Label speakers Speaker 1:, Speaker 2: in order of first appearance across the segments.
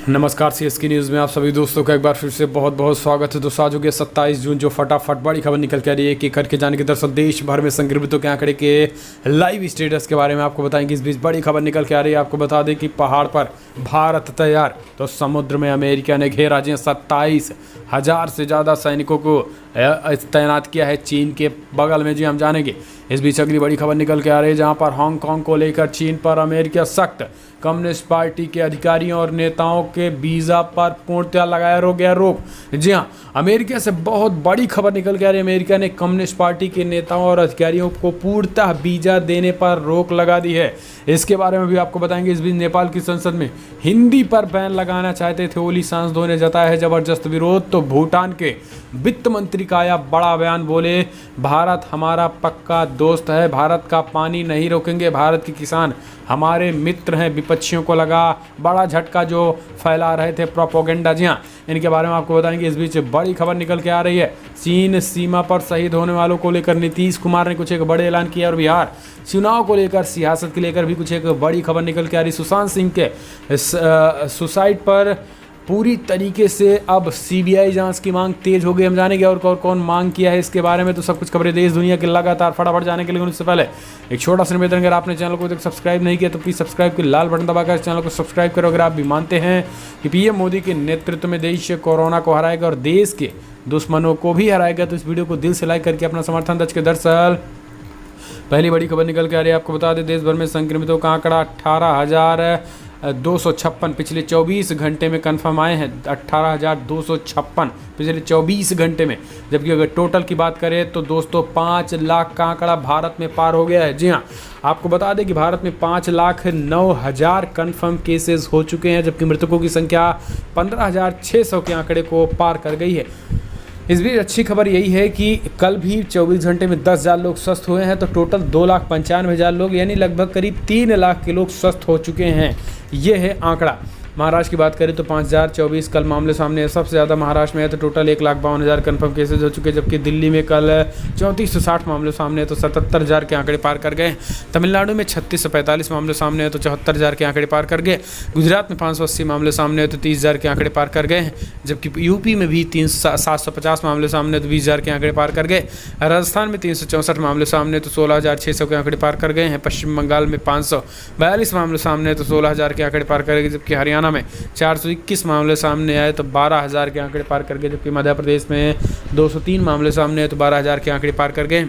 Speaker 1: नमस्कार, CSK news में आप सभी दोस्तों का एक बार फिर से बहुत बहुत स्वागत है। दोस्तों आज हो गया 27 जून, जो फटाफट बड़ी खबर निकल के आ रही है कि करके जाने के दरअसल देश भर में संक्रमितों के आंकड़े के लाइव स्टेटस के बारे में आपको बताएंगे। इस बीच बड़ी खबर निकल के आ रही है, आपको बता दें कि पहाड़ पर भारत तैयार तो समुद्र में अमेरिका ने घेरा। जी 27,000 से ज़्यादा सैनिकों को तैनात किया है चीन के बगल में। जी हम जानेंगे। इस बीच अगली बड़ी खबर निकल के आ रही है, जहां पर हांगकांग को लेकर चीन पर अमेरिका सख्त। कम्युनिस्ट पार्टी के अधिकारियों और नेताओं के वीज़ा पर पूर्णतः लगाया गया रोक। जी हाँ, अमेरिका से बहुत बड़ी खबर निकल के आ रही है। अमेरिका ने कम्युनिस्ट पार्टी के नेताओं और अधिकारियों को पूर्णतः वीज़ा देने पर रोक लगा दी है। इसके बारे में भी आपको बताएंगे। इस बीच नेपाल की संसद में हिंदी पर बैन लगाना चाहते थे ओली सांसदों ने जताया है जबरदस्त विरोध। तो भूटान के वित्त मंत्री का आया बड़ा बयान, बोले भारत हमारा पक्का दोस्त है, भारत का पानी नहीं रोकेंगे, भारत के किसान हमारे मित्र हैं। विपक्षियों को लगा बड़ा झटका जो फैला रहे थे प्रोपोगेंडा। जी हाँ, इनके बारे में आपको बताएंगे। इस बीच बड़ी खबर निकल के आ रही है, चीन सीमा पर शहीद होने वालों को लेकर नीतीश कुमार ने कुछ एक बड़े ऐलान किया। और बिहार चुनाव को लेकर, सियासत को लेकर भी कुछ एक बड़ी खबर निकल के आ रही। सुशांत सिंह के सुसाइड पर पूरी तरीके से अब सीबीआई जांच की मांग तेज हो गई। हम जानेंगे और कौन मांग किया है इसके बारे में। तो सब कुछ खबरें देश दुनिया के लगातार फटाफट जाने के लिए उससे पहले एक छोटा सा निवेदन, अगर आपने चैनल को तक सब्सक्राइब नहीं किया तो प्लीज़ सब्सक्राइब के लाल बटन दबाकर चैनल को सब्सक्राइब करो। अगर आप भी मानते हैं कि पीएम मोदी के नेतृत्व में देश कोरोना को हराएगा और देश के दुश्मनों को भी हराएगा, तो इस वीडियो को दिल से लाइक करके अपना समर्थन दर्ज के। दरअसल पहली बड़ी खबर निकल के आ रही है, आपको बता दें देश भर में संक्रमितों का आंकड़ा 18,256 पिछले 24 घंटे में कन्फर्म आए हैं। 18,256 पिछले 24 घंटे में। जबकि अगर टोटल की बात करें तो दोस्तों 5 लाख का आंकड़ा भारत में पार हो गया है। जी हाँ, आपको बता दें कि भारत में 5,09,000 कन्फर्म केसेस हो चुके हैं, जबकि मृतकों की संख्या 15,600 के आंकड़े को पार कर गई है। इस बीच अच्छी खबर यही है कि कल भी 24 घंटे में 10,000 लोग स्वस्थ हुए हैं, तो टोटल 2,95,000 लोग यानी लगभग करीब 3 लाख के लोग स्वस्थ हो चुके हैं। ये है आंकड़ा। महाराष्ट्र की बात करें तो 5,024 कल मामले सामने है, सबसे ज़्यादा महाराष्ट्र में है, तो टोटल 1,52,000 कन्फर्म केसेज हो चुके हैं। जबकि दिल्ली में कल 3460 मामले सामने है, तो 77,000 के आंकड़े पार कर गए। तमिलनाडु में 3645 मामले सामने है, तो 74,000 के आंकड़े पार कर गए। गुजरात में 580 मामले सामने है, तो 30,000 के आंकड़े पार कर गए हैं। जबकि यूपी में भी 750 मामले सामने, तो 20,000 के आंकड़े पार कर गए। राजस्थान में 364 मामले सामने, तो 16,600 के आंकड़े पार कर गए हैं। पश्चिम बंगाल में 542 मामले सामने, तो 16,000 के आंकड़े पार कर गए। जबकि हरियाणा में 421 मामले सामने आए, तो 12,000 के आंकड़े पार कर गए। जबकि मध्य प्रदेश में 203 मामले सामने आए, तो 12,000 के आंकड़े पार कर गए।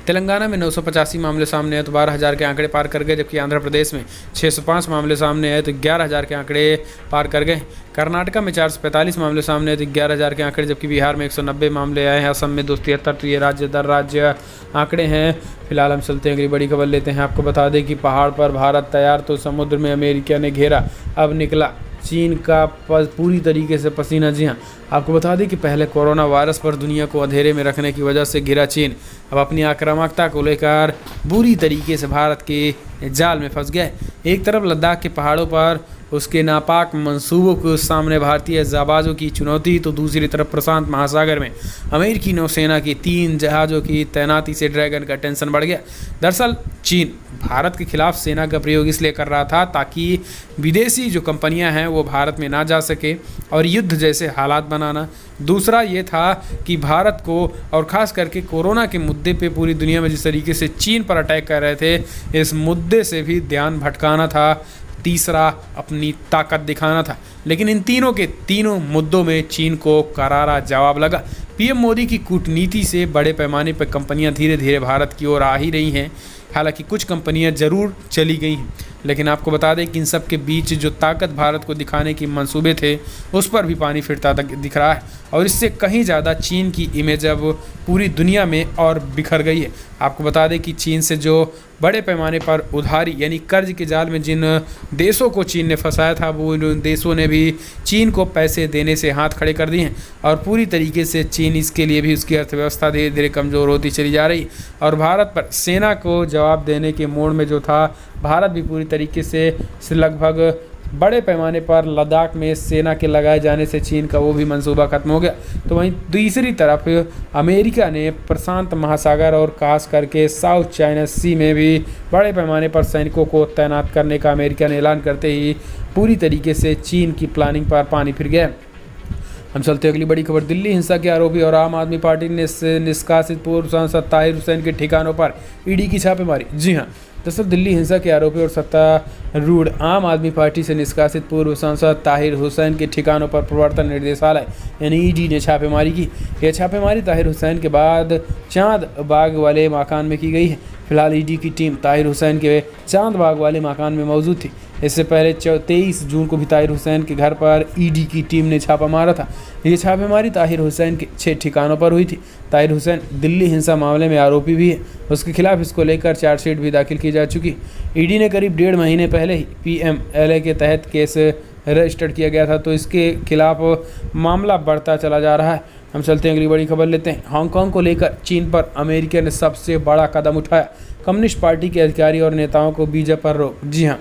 Speaker 1: तेलंगाना में 985 मामले सामने आए, तो 12,000 के आंकड़े पार कर गए। जबकि आंध्र प्रदेश में 605 मामले सामने आए, तो 11,000 के आंकड़े पार कर गए। कर्नाटका में 445 मामले सामने आए, तो 11,000 के आंकड़े। जबकि बिहार में 190 मामले आए हैं, असम में 273। तो ये राज्य दर राज्य आंकड़े हैं। फिलहाल हम चलते हैं अगली बड़ी खबर लेते हैं। आपको बता दें कि पहाड़ पर भारत तैयार तो समुद्र में अमेरिका ने घेरा। अब निकला चीन का पूरी तरीके से पसीना। जी हाँ, आपको बता दें कि पहले कोरोना वायरस पर दुनिया को अंधेरे में रखने की वजह से घिरा चीन अब अपनी आक्रामकता को लेकर बुरी तरीके से भारत के जाल में फंस गया है। एक तरफ लद्दाख के पहाड़ों पर उसके नापाक मंसूबों के सामने भारतीय जाबाजों की चुनौती, तो दूसरी तरफ प्रशांत महासागर में अमेरिकी नौसेना की 3 जहाज़ों की तैनाती से ड्रैगन का टेंशन बढ़ गया। दरअसल चीन भारत के खिलाफ सेना का प्रयोग इसलिए कर रहा था ताकि विदेशी जो कंपनियां हैं वो भारत में ना जा सके और युद्ध जैसे हालात बनाना। दूसरा ये था कि भारत को और ख़ास करके कोरोना के मुद्दे पे पूरी दुनिया में जिस तरीके से चीन पर अटैक कर रहे थे, इस मुद्दे से भी ध्यान भटकाना था। तीसरा अपनी ताकत दिखाना था। लेकिन इन तीनों मुद्दों में चीन को करारा जवाब लगा। पीएम मोदी की कूटनीति से बड़े पैमाने पर कंपनियां धीरे धीरे भारत की ओर आ ही रही हैं। हालांकि कुछ कंपनियां ज़रूर चली गई हैं, लेकिन आपको बता दें कि इन सब के बीच जो ताकत भारत को दिखाने की मंसूबे थे उस पर भी पानी फिरता दिख रहा है। और इससे कहीं ज़्यादा चीन की इमेज अब पूरी दुनिया में और बिखर गई है। आपको बता दें कि चीन से जो बड़े पैमाने पर उधारी यानी कर्ज के जाल में जिन देशों को चीन ने फंसाया था, वो इन देशों ने भी चीन को पैसे देने से हाथ खड़े कर दिए हैं। और पूरी तरीके से चीन इसके लिए भी उसकी अर्थव्यवस्था धीरे धीरे कमज़ोर होती चली जा रही। और भारत पर सेना को जवाब देने के मोड़ में जो था, भारत भी पूरी तरीके से लगभग बड़े पैमाने पर लद्दाख में सेना के लगाए जाने से चीन का वो भी मंसूबा खत्म हो गया। तो वहीं दूसरी तरफ अमेरिका ने प्रशांत महासागर और खास करके साउथ चाइना सी में भी बड़े पैमाने पर सैनिकों को तैनात करने का अमेरिका ने ऐलान करते ही पूरी तरीके से चीन की प्लानिंग पर पानी फिर गया। हम चलते अगली बड़ी खबर। दिल्ली हिंसा के आरोपी और आम आदमी पार्टी ने निष्कासित पूर्व सांसद ताहिर हुसैन के ठिकानों पर ईडी की छापेमारी। जी हां, दरअसल दिल्ली हिंसा के आरोपी और सत्तारूढ़ आम आदमी पार्टी से निष्कासित पूर्व सांसद ताहिर हुसैन के ठिकानों पर प्रवर्तन निर्देशालय यानी ईडी ने छापेमारी की। यह छापेमारी ताहिर हुसैन के बाद चांद बाग वाले मकान में की गई है। फिलहाल ईडी की टीम ताहिर हुसैन के चांद बाग वाले मकान में मौजूद थी। इससे पहले 23 जून को भी ताहिर हुसैन के घर पर ईडी की टीम ने छापा मारा था। ये छापेमारी ताहिर हुसैन के 6 ठिकानों पर हुई थी। ताहिर हुसैन दिल्ली हिंसा मामले में आरोपी भी है। उसके खिलाफ इसको लेकर चार्जशीट भी दाखिल की जा चुकी। ईडी ने करीब 1.5 महीने पहले ही पीएमएलए के तहत केस रजिस्टर्ड किया गया था, तो इसके खिलाफ मामला बढ़ता चला जा रहा है। हम चलते हैं अगली बड़ी खबर लेते हैं। हांगकांग को लेकर चीन पर अमेरिका ने सबसे बड़ा कदम उठाया। कम्युनिस्ट पार्टी के अधिकारी और नेताओं को वीजा पर रोक। जी हाँ,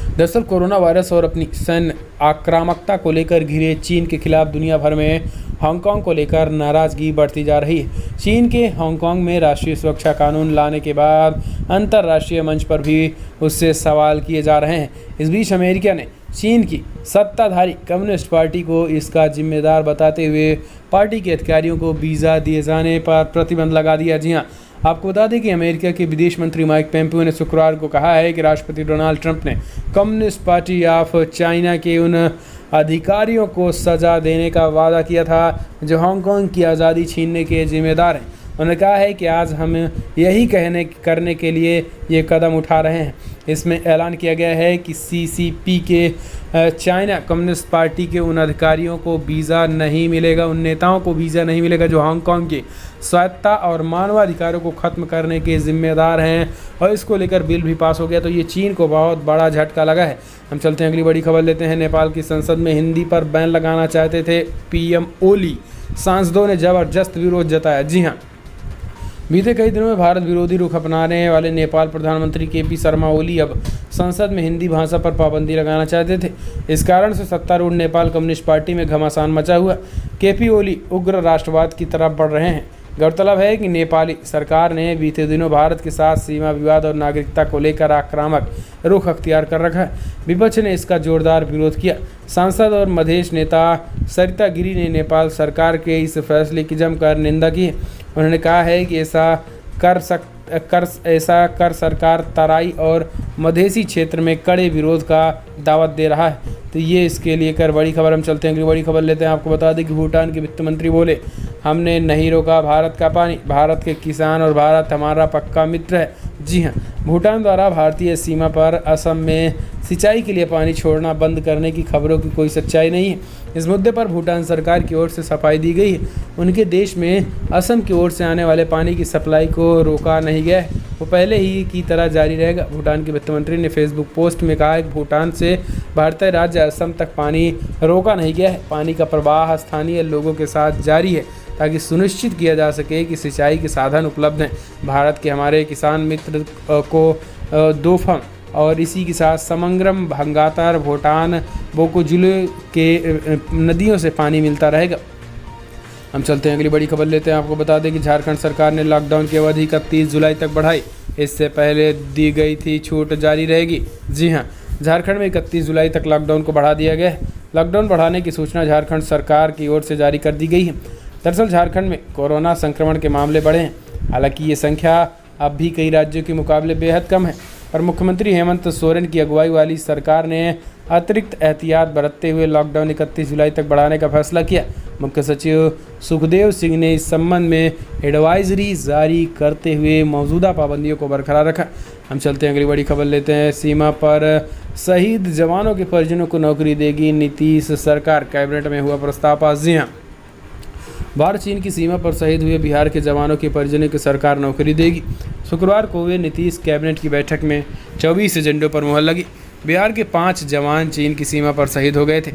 Speaker 1: दरअसल कोरोना वायरस और अपनी सैन्य आक्रामकता को लेकर घिरे चीन के खिलाफ दुनिया भर में हांगकांग को लेकर नाराजगी बढ़ती जा रही है। चीन के हांगकांग में राष्ट्रीय सुरक्षा कानून लाने के बाद अंतर्राष्ट्रीय मंच पर भी उससे सवाल किए जा रहे हैं। इस बीच अमेरिका ने चीन की सत्ताधारी कम्युनिस्ट पार्टी को इसका जिम्मेदार बताते हुए पार्टी के अधिकारियों को वीज़ा दिए जाने पर प्रतिबंध लगा दिया। जी हाँ, आपको बता दें कि अमेरिका के विदेश मंत्री माइक पोम्पियो ने शुक्रवार को कहा है कि राष्ट्रपति डोनाल्ड ट्रंप ने कम्युनिस्ट पार्टी ऑफ चाइना के उन अधिकारियों को सजा देने का वादा किया था जो हांगकांग की आज़ादी छीनने के जिम्मेदार हैं। उन्होंने कहा है कि आज हम यही करने के लिए ये कदम उठा रहे हैं। इसमें ऐलान किया गया है कि सीसीपी के चाइना कम्युनिस्ट पार्टी के उन अधिकारियों को वीज़ा नहीं मिलेगा, उन नेताओं को वीज़ा नहीं मिलेगा जो हांगकांग के स्वायत्तता और मानवाधिकारों को ख़त्म करने के जिम्मेदार हैं। और इसको लेकर बिल भी पास हो गया, तो ये चीन को बहुत बड़ा झटका लगा है। हम चलते हैं अगली बड़ी खबर लेते हैं। नेपाल की संसद में हिंदी पर बैन लगाना चाहते थे पीएम ओली, सांसदों ने जबरदस्त विरोध जताया। जी हाँ, बीते कई दिनों में भारत विरोधी रुख अपनाने वाले नेपाल प्रधानमंत्री केपी शर्मा ओली अब संसद में हिंदी भाषा पर पाबंदी लगाना चाहते थे। इस कारण से सत्तारूढ़ नेपाल कम्युनिस्ट पार्टी में घमासान मचा हुआ। केपी ओली उग्र राष्ट्रवाद की तरफ बढ़ रहे हैं। गौरतलब है कि नेपाली सरकार ने बीते दिनों भारत के साथ सीमा विवाद और नागरिकता को लेकर आक्रामक रुख अख्तियार कर रखा है। विपक्ष ने इसका जोरदार विरोध किया। सांसद और मधेश नेता सरिता गिरी ने नेपाल सरकार के इस फैसले की जमकर निंदा की है। उन्होंने कहा है कि ऐसा कर सरकार तराई और मधेसी क्षेत्र में कड़े विरोध का दावत दे रहा है। तो ये इसके लिए कर बड़ी खबर। हम चलते हैं अगली बड़ी खबर लेते हैं। आपको बता दें कि भूटान के वित्त मंत्री बोले, हमने नहीं रोका भारत का पानी, भारत के किसान और भारत हमारा पक्का मित्र है। जी हाँ, भूटान द्वारा भारतीय सीमा पर असम में सिंचाई के लिए पानी छोड़ना बंद करने की खबरों की कोई सच्चाई नहीं है। इस मुद्दे पर भूटान सरकार की ओर से सफाई दी गई है। उनके देश में असम की ओर से आने वाले पानी की सप्लाई को रोका नहीं गया है, वो पहले ही की तरह जारी रहेगा। भूटान के वित्त मंत्री ने फेसबुक पोस्ट में कहा है कि भूटान से भारतीय राज्य असम तक पानी रोका नहीं गया है। पानी का प्रवाह स्थानीय लोगों के साथ जारी है ताकि सुनिश्चित किया जा सके कि सिंचाई के साधन उपलब्ध हैं। भारत के हमारे किसान मित्र को दोफम और इसी के साथ समंग्रम, भंगातर, भूटान, बोकोजुले के नदियों से पानी मिलता रहेगा। हम चलते हैं अगली बड़ी खबर लेते हैं। आपको बता दें कि झारखंड सरकार ने लॉकडाउन की अवधि 31 जुलाई तक बढ़ाई। इससे पहले दी गई थी छूट जारी रहेगी। जी हाँ, झारखंड में 31 जुलाई तक लॉकडाउन को बढ़ा दिया गया है। लॉकडाउन बढ़ाने की सूचना झारखंड सरकार की ओर से जारी कर दी गई है। दरअसल झारखंड में कोरोना संक्रमण के मामले बढ़े हैं। हालांकि ये संख्या अब भी कई राज्यों के मुकाबले बेहद कम है, पर मुख्यमंत्री हेमंत सोरेन की अगुवाई वाली सरकार ने अतिरिक्त एहतियात बरतते हुए लॉकडाउन 31 जुलाई तक बढ़ाने का फैसला किया। मुख्य सचिव सुखदेव सिंह ने इस संबंध में एडवाइजरी जारी करते हुए मौजूदा पाबंदियों को बरकरार रखा। हम चलते हैं अगली बड़ी खबर लेते हैं। सीमा पर शहीद जवानों के परिजनों को नौकरी देगी नीतीश सरकार, कैबिनेट में हुआ प्रस्ताव पास। जी हाँ, भारत चीन की सीमा पर शहीद हुए बिहार के जवानों के परिजनों की सरकार नौकरी देगी। शुक्रवार को हुए नीतीश कैबिनेट की बैठक में 24 एजेंडों पर मुहर लगी। बिहार के 5 जवान चीन की सीमा पर शहीद हो गए थे,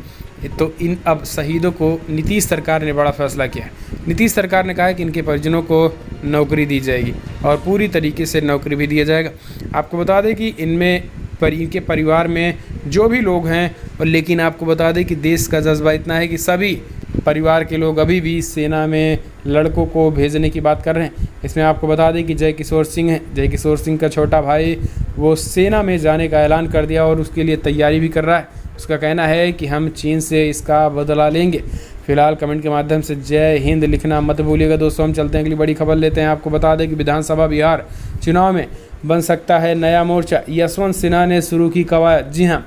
Speaker 1: तो इन अब शहीदों को नीतीश सरकार ने बड़ा फैसला किया है। नीतीश सरकार ने कहा है कि इनके परिजनों को नौकरी दी जाएगी और पूरी तरीके से नौकरी भी दिया जाएगा। आपको बता दें कि इनके परिवार में जो भी लोग हैं। और लेकिन आपको बता दें कि देश का जज्बा इतना है कि सभी परिवार के लोग अभी भी सेना में लड़कों को भेजने की बात कर रहे हैं। इसमें आपको बता दें कि जय किशोर सिंह है, जय किशोर सिंह का छोटा भाई वो सेना में जाने का ऐलान कर दिया और उसके लिए तैयारी भी कर रहा है। उसका कहना है कि हम चीन से इसका बदला लेंगे। फिलहाल कमेंट के माध्यम से जय हिंद लिखना मत भूलिएगा दोस्तों। हम चलते हैं अगली बड़ी खबर लेते हैं। आपको बता दें कि विधानसभा बिहार चुनाव में बन सकता है नया मोर्चा, यशवंत सिन्हा ने शुरू की कवायद। जी हाँ,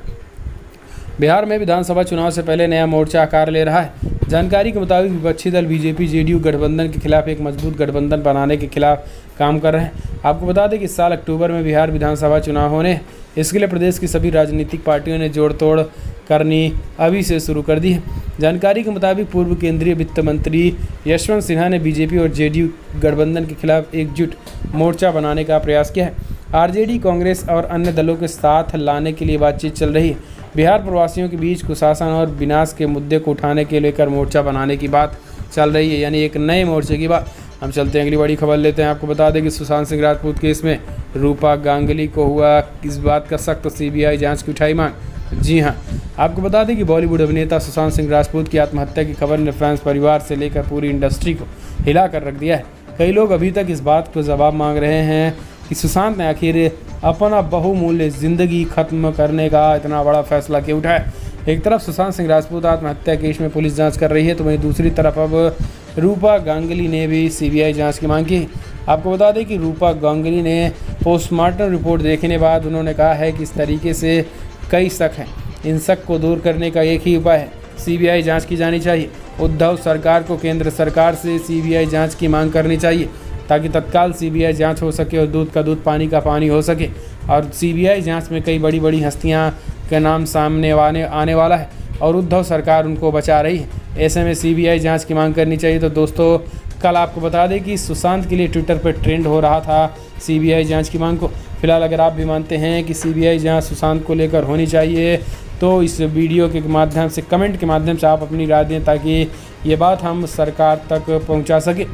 Speaker 1: बिहार में विधानसभा चुनाव से पहले नया मोर्चा आकार ले रहा है। जानकारी के मुताबिक विपक्षी दल बीजेपी जेडीयू गठबंधन के खिलाफ एक मजबूत गठबंधन बनाने के खिलाफ काम कर रहे हैं। आपको बता दें कि इस साल अक्टूबर में बिहार विधानसभा चुनाव होने हैं। इसके लिए प्रदेश की सभी राजनीतिक पार्टियों ने जोड़ तोड़ करनी अभी से शुरू कर दी है। जानकारी के मुताबिक पूर्व केंद्रीय वित्त मंत्री यशवंत सिन्हा ने बीजेपी और जेडीयू गठबंधन के खिलाफ एकजुट मोर्चा बनाने का प्रयास किया है। आरजेडी, कांग्रेस और अन्य दलों के साथ लाने के लिए बातचीत चल रही है। बिहार प्रवासियों के बीच कुशासन और विनाश के मुद्दे को उठाने के लेकर मोर्चा बनाने की बात चल रही है, यानी एक नए मोर्चे की बात। हम चलते हैं अगली बड़ी खबर लेते हैं। आपको बता दें कि सुशांत सिंह राजपूत केस में रूपा गांगुली को हुआ इस बात का सख्त सीबीआई जांच की उठाई मांग। जी हां, आपको बता दें कि बॉलीवुड अभिनेता सुशांत सिंह राजपूत की आत्महत्या की खबर ने फैंस, परिवार से लेकर पूरी इंडस्ट्री को हिला कर रख दिया है। कई लोग अभी तक इस बात को जवाब मांग रहे हैं कि सुशांत ने आखिर अपना बहुमूल्य ज़िंदगी खत्म करने का इतना बड़ा फैसला क्यों उठाया। एक तरफ सुशांत सिंह राजपूत आत्महत्या केस में पुलिस जांच कर रही है, तो वहीं दूसरी तरफ अब रूपा गांगुली ने भी सीबीआई जांच की मांग की। आपको बता दें कि रूपा गांगुली ने पोस्टमार्टम रिपोर्ट देखने बाद उन्होंने कहा है कि इस तरीके से कई शक हैं। इन शक को दूर करने का एक ही उपाय है, सीबीआई जांच की जानी चाहिए। उद्धव सरकार को केंद्र सरकार से सीबीआई जांच की मांग करनी चाहिए ताकि तत्काल सीबीआई जांच हो सके और दूध का दूध पानी का पानी हो सके। और सीबीआई जांच में कई बड़ी बड़ी हस्तियां का नाम सामने आने वाला है और उद्धव सरकार उनको बचा रही है। ऐसे में सीबीआई जांच की मांग करनी चाहिए। तो दोस्तों, कल आपको बता दें कि सुशांत के लिए ट्विटर पर ट्रेंड हो रहा था सीबीआई जांच की मांग को। फिलहाल अगर आप भी मानते हैं कि सीबीआई जांच सुशांत को लेकर होनी चाहिए तो इस वीडियो के माध्यम से, कमेंट के माध्यम से आप अपनी राय दें ताकि ये बात हम सरकार तक पहुंचा सके।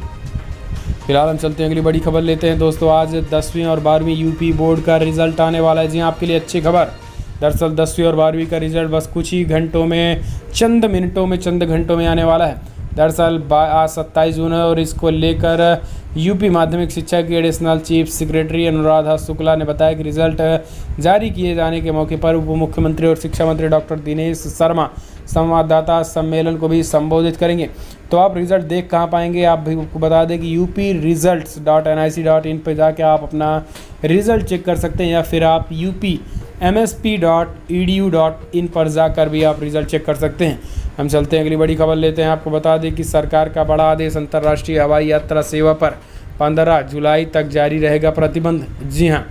Speaker 1: फिलहाल हम चलते हैं अगली बड़ी खबर लेते हैं दोस्तों। आज 10वीं और 12वीं यूपी बोर्ड का रिजल्ट आने वाला है। जी आपके लिए अच्छी खबर। दरअसल 10वीं और 12वीं का रिजल्ट बस कुछ ही घंटों में, चंद घंटों में आने वाला है। दरअसल आज 27 जून है और इसको लेकर यूपी माध्यमिक शिक्षा की additional chief secretary Anuradha Shukla ने बताया कि रिजल्ट जारी किए जाने के मौके पर उप मुख्यमंत्री और शिक्षा मंत्री डॉक्टर दिनेश शर्मा संवाददाता सम्मेलन को भी संबोधित करेंगे। तो आप रिजल्ट देख कहाँ पाएंगे, आप भी आपको बता दें कि upresults.nic.in पर जाके आप अपना रिजल्ट चेक कर सकते हैं या फिर आप upmsp.edu.in पर जाकर भी आप रिजल्ट चेक कर सकते हैं। हम चलते हैं अगली बड़ी खबर लेते हैं। आपको बता दें कि सरकार का बड़ा आदेश, अंतर्राष्ट्रीय हवाई यात्रा सेवा पर 15 जुलाई तक जारी रहेगा प्रतिबंध। जी हाँ,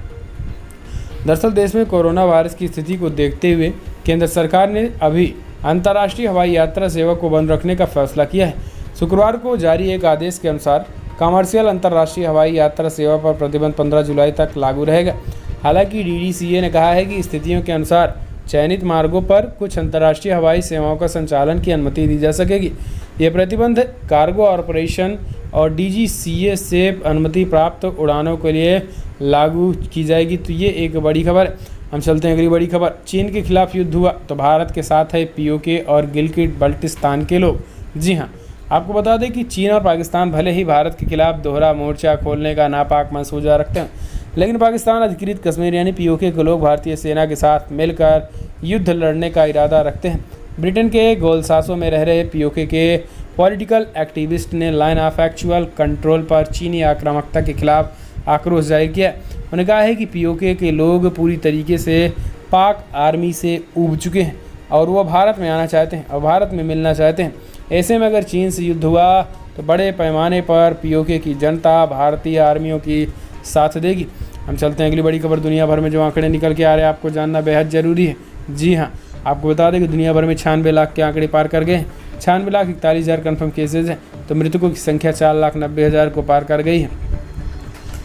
Speaker 1: दरअसल देश में कोरोना वायरस की स्थिति को देखते हुए केंद्र सरकार ने अभी अंतर्राष्ट्रीय हवाई यात्रा सेवा को बंद रखने का फैसला किया है। शुक्रवार को जारी एक आदेश के अनुसार कमर्शियल अंतर्राष्ट्रीय हवाई यात्रा सेवा पर प्रतिबंध 15 जुलाई तक लागू रहेगा। हालांकि डीडीसीए ने कहा है कि स्थितियों के अनुसार चयनित मार्गों पर कुछ अंतर्राष्ट्रीय हवाई सेवाओं का संचालन की अनुमति दी जा सकेगी। ये प्रतिबंध कार्गो ऑपरेशन और डीजीसीए से अनुमति प्राप्त उड़ानों के लिए लागू की जाएगी। तो ये एक बड़ी खबर है। हम चलते हैं अगली बड़ी खबर। चीन के खिलाफ युद्ध हुआ तो भारत के साथ है पीओके और गिलगिट बल्टिस्तान के लोग। जी हाँ, आपको बता दें कि चीन और पाकिस्तान भले ही भारत के खिलाफ दोहरा मोर्चा खोलने का नापाक मंसूबा रखते हैं, लेकिन पाकिस्तान अधिकृत कश्मीर यानी पीओके के लोग भारतीय सेना के साथ मिलकर युद्ध लड़ने का इरादा रखते हैं। ब्रिटेन के गोलसासो में रह रहे पीओके के पॉलिटिकल एक्टिविस्ट ने लाइन ऑफ एक्चुअल कंट्रोल पर चीनी आक्रामकता के खिलाफ आक्रोश जाहिर किया। उन्होंने कहा है कि पीओके के लोग पूरी तरीके से पाक आर्मी से ऊब चुके हैं और वो भारत में आना चाहते हैं और भारत में मिलना चाहते हैं। ऐसे में अगर चीन से युद्ध हुआ तो बड़े पैमाने पर पीओके की जनता भारतीय आर्मियों की साथ देगी। हम चलते हैं अगली बड़ी खबर। दुनिया भर में जो आंकड़े निकल के आ रहे हैं आपको जानना बेहद ज़रूरी है। जी हाँ, आपको बता दें कि दुनिया भर में 96 लाख के आंकड़े पार कर गए। 96,41,000 कन्फर्म केसेज हैं, तो मृतकों की संख्या 4,90,000 को पार कर गई है।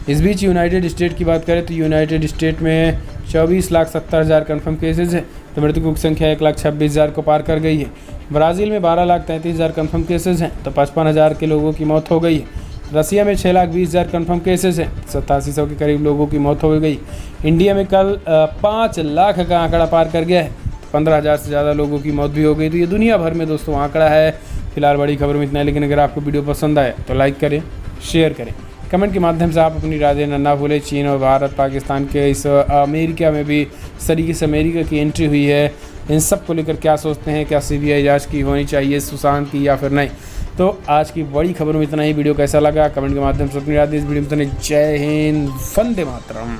Speaker 1: इस बीच यूनाइटेड स्टेट की बात करें तो यूनाइटेड स्टेट में 24,70,000 कन्फर्म केसेज हैं, तो मृतकों की संख्या 1,26,000 को पार कर गई है। ब्राज़ील में 12,33,000 कन्फर्म केसेज हैं, तो 55,000 के लोगों की मौत हो गई है। रसिया में 6,20,000 कन्फर्म केसेज हैं, 8700 के करीब लोगों की मौत हो गई। इंडिया में कल 5 लाख का आंकड़ा पार कर गया है, 15,000 से ज़्यादा लोगों की मौत भी हो गई। तो ये दुनिया भर में दोस्तों आंकड़ा है। फिलहाल बड़ी खबर में इतना है, लेकिन अगर आपको वीडियो पसंद आए तो लाइक करें, शेयर करें, कमेंट के माध्यम से आप अपनी राय देना ना भूलें। चीन और भारत, पाकिस्तान के इस अमेरिका में भी इस तरीके से अमेरिका की एंट्री हुई है, इन सब को लेकर क्या सोचते हैं? क्या CBI जांच की होनी चाहिए सुशांत की या फिर नहीं? तो आज की बड़ी खबर में इतना ही। वीडियो कैसा लगा कमेंट के माध्यम से अपनी राय दें। इस वीडियो में जय हिंद, वंदे मातरम।